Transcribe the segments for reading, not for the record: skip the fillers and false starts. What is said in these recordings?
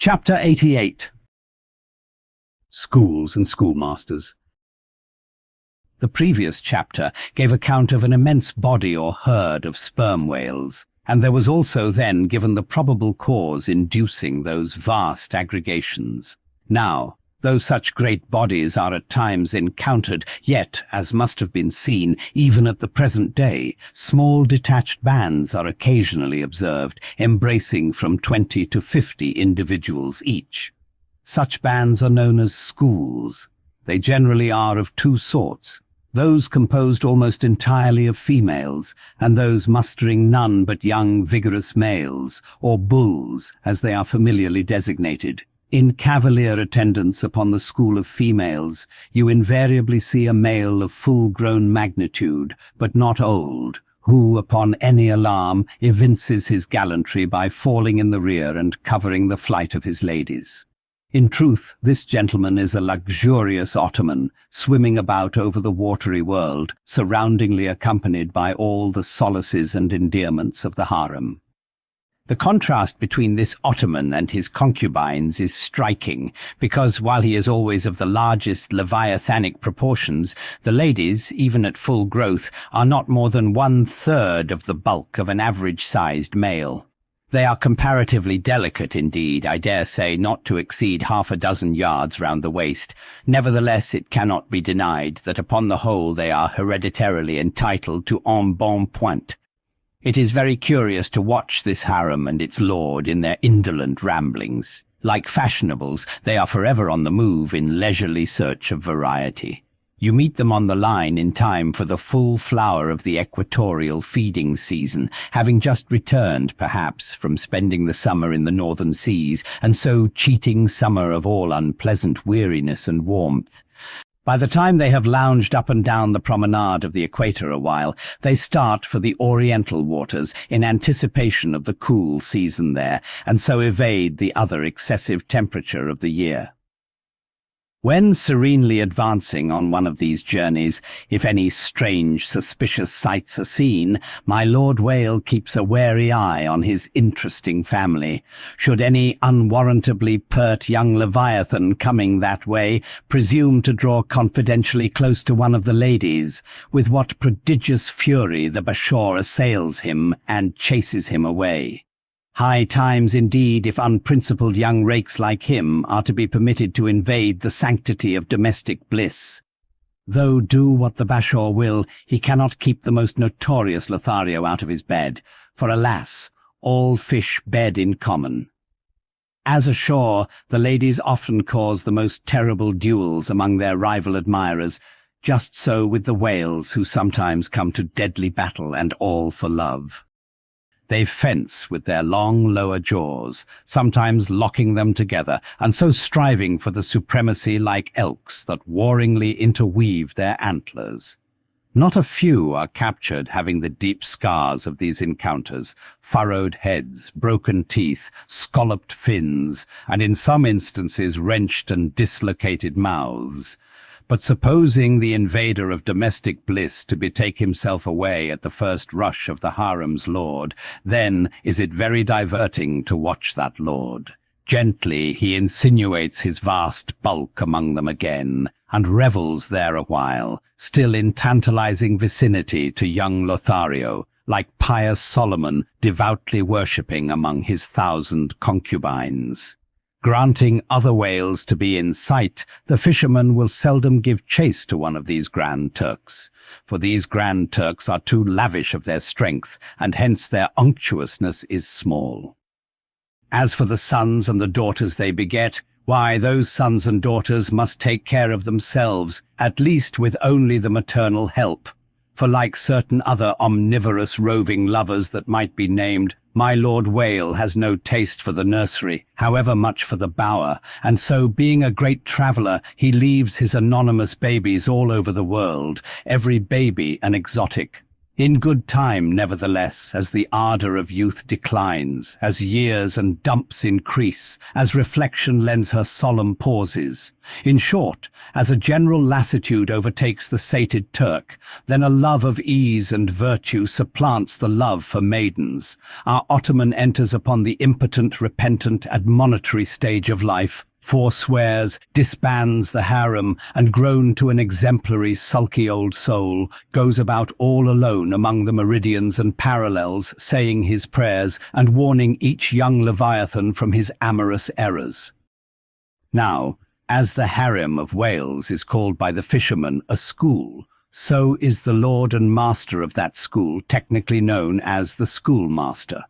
Chapter 88. Schools and Schoolmasters. The previous chapter gave account of an immense body or herd of sperm whales, and there was also then given the probable cause inducing those vast aggregations. Now, though such great bodies are at times encountered, yet, as must have been seen, even at the present day, small detached bands are occasionally observed, embracing from 20 to 50 individuals each. Such bands are known as schools. They generally are of two sorts, those composed almost entirely of females, and those mustering none but young vigorous males, or bulls, as they are familiarly designated. In cavalier attendance upon the school of females, you invariably see a male of full-grown magnitude, but not old, who, upon any alarm, evinces his gallantry by falling in the rear and covering the flight of his ladies. In truth, this gentleman is a luxurious Ottoman, swimming about over the watery world, surroundingly accompanied by all the solaces and endearments of the harem. The contrast between this Ottoman and his concubines is striking, because while he is always of the largest leviathanic proportions, the ladies, even at full growth, are not more than 1/3 of the bulk of an average-sized male. They are comparatively delicate indeed, I dare say not to exceed 6 yards round the waist. Nevertheless, it cannot be denied that upon the whole they are hereditarily entitled to embonpoint. It is very curious to watch this harem and its lord in their indolent ramblings. Like fashionables, they are forever on the move in leisurely search of variety. You meet them on the line in time for the full flower of the equatorial feeding season, having just returned, perhaps, from spending the summer in the northern seas, and so cheating summer of all unpleasant weariness and warmth. By the time they have lounged up and down the promenade of the equator a while, they start for the oriental waters in anticipation of the cool season there, and so evade the other excessive temperature of the year. When serenely advancing on one of these journeys, if any strange, suspicious sights are seen, my Lord Whale keeps a wary eye on his interesting family. Should any unwarrantably pert young Leviathan coming that way presume to draw confidentially close to one of the ladies, with what prodigious fury the Bashor assails him and chases him away. High times indeed if unprincipled young rakes like him are to be permitted to invade the sanctity of domestic bliss. Though do what the Bashor will, he cannot keep the most notorious Lothario out of his bed, for alas, all fish bed in common. As ashore, the ladies often cause the most terrible duels among their rival admirers, just so with the whales who sometimes come to deadly battle and all for love. They fence with their long lower jaws, sometimes locking them together, and so striving for the supremacy like elks that warringly interweave their antlers. Not a few are captured having the deep scars of these encounters, furrowed heads, broken teeth, scalloped fins, and in some instances wrenched and dislocated mouths. But supposing the invader of domestic bliss to betake himself away at the first rush of the harem's lord, then is it very diverting to watch that lord. Gently he insinuates his vast bulk among them again, and revels there a while, still in tantalizing vicinity to young Lothario, like pious Solomon devoutly worshipping among his 1,000 concubines. Granting other whales to be in sight, the fisherman will seldom give chase to one of these Grand Turks, for these Grand Turks are too lavish of their strength, and hence their unctuousness is small. As for the sons and the daughters they beget, why, those sons and daughters must take care of themselves, at least with only the maternal help. For like certain other omnivorous roving lovers that might be named, my Lord Whale has no taste for the nursery, however much for the bower, and so, being a great traveller, he leaves his anonymous babies all over the world, every baby an exotic. In good time, nevertheless, as the ardour of youth declines, as years and dumps increase, as reflection lends her solemn pauses, in short, as a general lassitude overtakes the sated Turk, then a love of ease and virtue supplants the love for maidens. Our Ottoman enters upon the impotent, repentant, admonitory stage of life, forswears, disbands the harem, and grown to an exemplary, sulky old soul, goes about all alone among the meridians and parallels, saying his prayers and warning each young Leviathan from his amorous errors. Now, as the harem of Wales is called by the fishermen a school, so is the lord and master of that school technically known as the schoolmaster.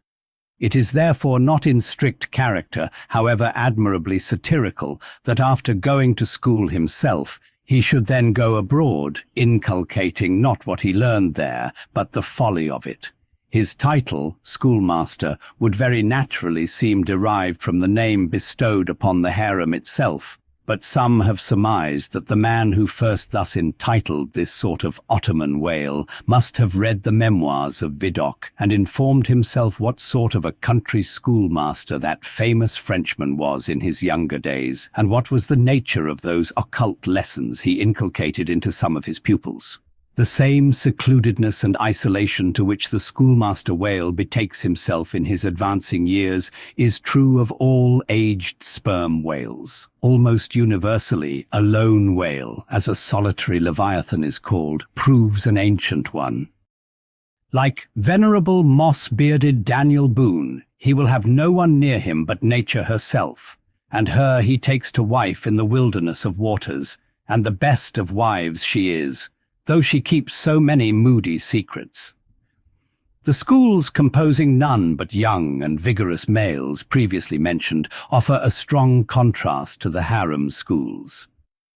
It is therefore not in strict character, however admirably satirical, that after going to school himself, he should then go abroad, inculcating not what he learned there, but the folly of it. His title, schoolmaster, would very naturally seem derived from the name bestowed upon the harem itself, but some have surmised that the man who first thus entitled this sort of Ottoman wail must have read the memoirs of Vidocq and informed himself what sort of a country schoolmaster that famous Frenchman was in his younger days, and what was the nature of those occult lessons he inculcated into some of his pupils. The same secludedness and isolation to which the schoolmaster whale betakes himself in his advancing years is true of all aged sperm whales. Almost universally, a lone whale, as a solitary leviathan is called, proves an ancient one. Like venerable moss-bearded Daniel Boone, he will have no one near him but nature herself, and her he takes to wife in the wilderness of waters, and the best of wives she is, though she keeps so many moody secrets. The schools composing none but young and vigorous males previously mentioned offer a strong contrast to the harem schools.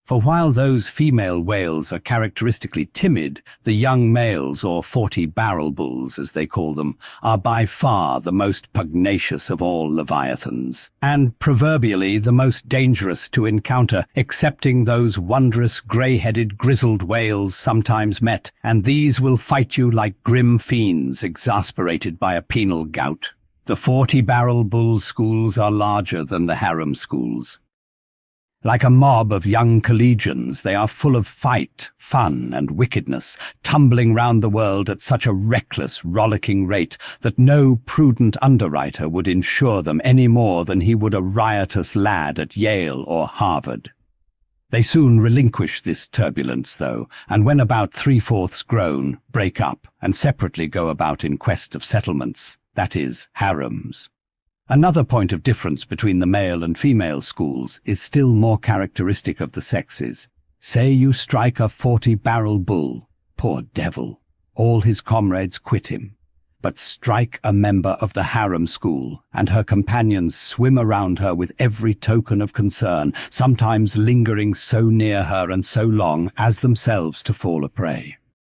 For while those female whales are characteristically timid, the young males, or 40-barrel bulls as they call them, are by far the most pugnacious of all leviathans, and proverbially the most dangerous to encounter, excepting those wondrous grey-headed grizzled whales sometimes met, and these will fight you like grim fiends exasperated by a penal gout. The 40-barrel bull schools are larger than the harem schools. Like a mob of young collegians, they are full of fight, fun, and wickedness, tumbling round the world at such a reckless, rollicking rate that no prudent underwriter would insure them any more than he would a riotous lad at Yale or Harvard. They soon relinquish this turbulence, though, and when about 3/4 grown, break up and separately go about in quest of settlements, that is, harems. Another point of difference between the male and female schools is still more characteristic of the sexes. Say you strike a 40-barrel bull, poor devil, all his comrades quit him. But strike a member of the harem school, and her companions swim around her with every token of concern, sometimes lingering so near her and so long as themselves to fall a prey.